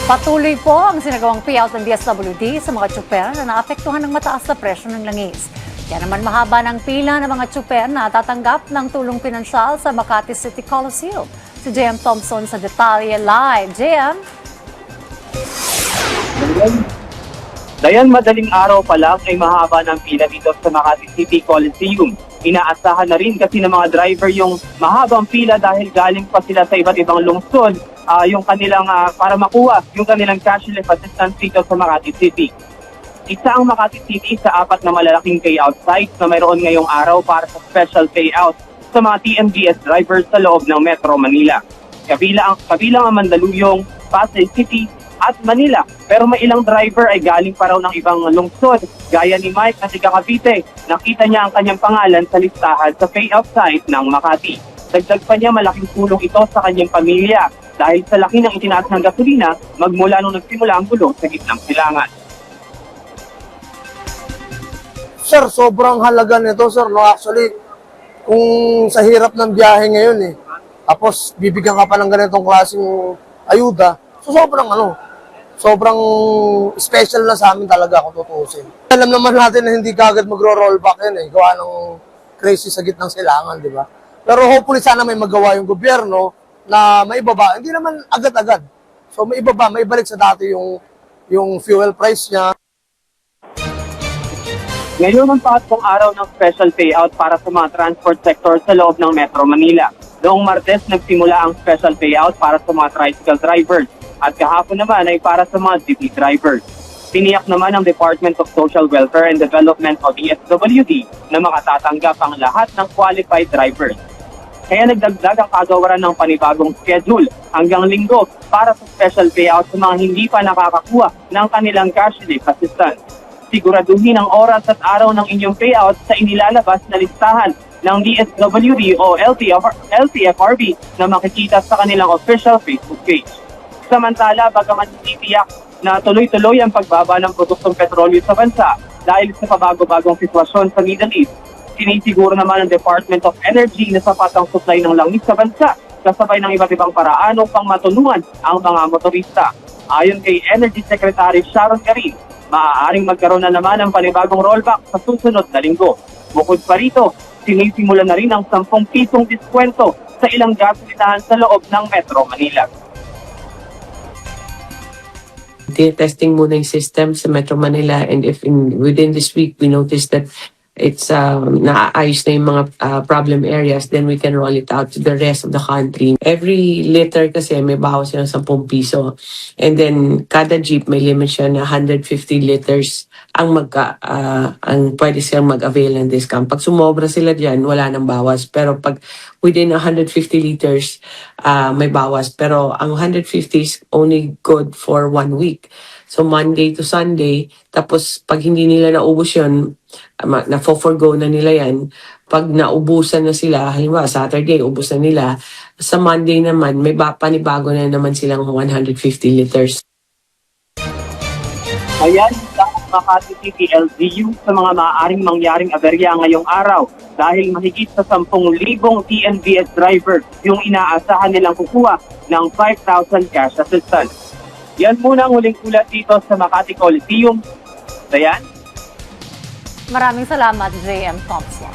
Patuloy po ang sinagawang payout ng DSWD sa mga tsuper na naapektuhan ng mataas na presyo ng langis. Kaya naman mahaba ng pila ng mga tsuper na tatanggap ng tulong pinansyal sa Makati City Coliseum. Si JM Thompson sa detalye live. JM? Dayan, madaling araw pa lang ay mahaba ng pila dito sa Makati City Coliseum. Inaasahan na rin kasi ng mga driver yung mahabang pila dahil galing pa sila sa iba't ibang lungsod yung kanilang para makuha yung kanilang cashless assistance dito sa Makati City. Isa ang Makati City sa 4 na malalaking payout sites na mayroon ngayong araw para sa special payout sa mga TNVS drivers sa loob ng Metro Manila. Kabilang ang Mandaluyong, Pasay City at Manila. Pero may ilang driver ay galing pa raw ng ibang lungsod. Gaya ni Mike na taga Cavite, nakita niya ang kanyang pangalan sa listahan sa payout site ng Makati. Dagdag pa niya malaking tulong ito sa kanyang pamilya dahil sa laki ng itinaas ng gasolina magmula nung nagsimula ang gulo sa gitnang silangan. Sir, sobrang halaga nito, sir. No, actually, kung sa hirap ng biyahe ngayon tapos bibigyan ka pa ng ganitong klaseng ayuda, so sobrang special na sa amin talaga kung tutuusin. Alam naman natin na hindi kagad magro-rollback yan gawa ng crazy sa gitnang silangan, di ba? Pero hopefully sana may magawa yung gobyerno na maibaba, hindi naman agad-agad. So maibalik sa dati yung fuel price niya. Ngayon ang pangatlong araw ng special payout para sa mga transport sector sa loob ng Metro Manila. Noong Martes nagsimula ang special payout para sa mga tricycle drivers at kahapon naman ay para sa mga jeepney drivers. Tiniyak naman ng Department of Social Welfare and Development o DSWD na makatatanggap ang lahat ng qualified drivers. Kaya nagdagdag ang kagawaran ng panibagong schedule hanggang Linggo para sa special payout sa mga hindi pa nakakakuha ng kanilang cashless assistance. Siguraduhin ang oras at araw ng inyong payout sa inilalabas na listahan ng DSWD o LTFRB na makikita sa kanilang official Facebook page. Samantala, bagaman titiyak na tuloy-tuloy ang pagbaba ng produktong petrolyo sa bansa dahil sa pabago-bagong sitwasyon sa Middle East, sinisiguro naman ng Department of Energy na sapat ang supply ng langis sa bansa kasabay ng iba't ibang paraan upang matulungan ang mga motorista. Ayon kay Energy Secretary Sharon Garin, maaaring magkaroon na naman ng panibagong rollback sa susunod na linggo. Bukod pa rito, sinisimula na rin ang 10 pisong diskwento sa ilang gasolinahan sa loob ng Metro Manila. Testing muna yung system sa Metro Manila, and if within this week we notice that it's naayos na yung mga problem areas, then we can roll it out to the rest of the country. Every liter kasi may bawas siya ng 10 piso. And then kada jeep may limit siya na 150 liters ang pwede silang mag-avail ng discount. Pag sumobra sila dyan, wala nang bawas. Pero pag within 150 liters, may bawas. Pero ang 150 is only good for 1 week. So Monday to Sunday, tapos pag hindi nila naubos yun, na-forgo na nila yan. Pag naubusan na sila, halimbawa Saturday, ubos na nila. Sa Monday naman, may panibago na naman silang 150 liters. Ayan ang Makati City LGU sa mga maaaring mangyaring aberya ngayong araw dahil mahigit sa 10,000 TNVS driver yung inaasahan nilang kukuha ng 5,000 cash assistance. Yan muna ang huling ulat dito sa Makati Coliseum. Dayan? Maraming salamat, JM Thompson.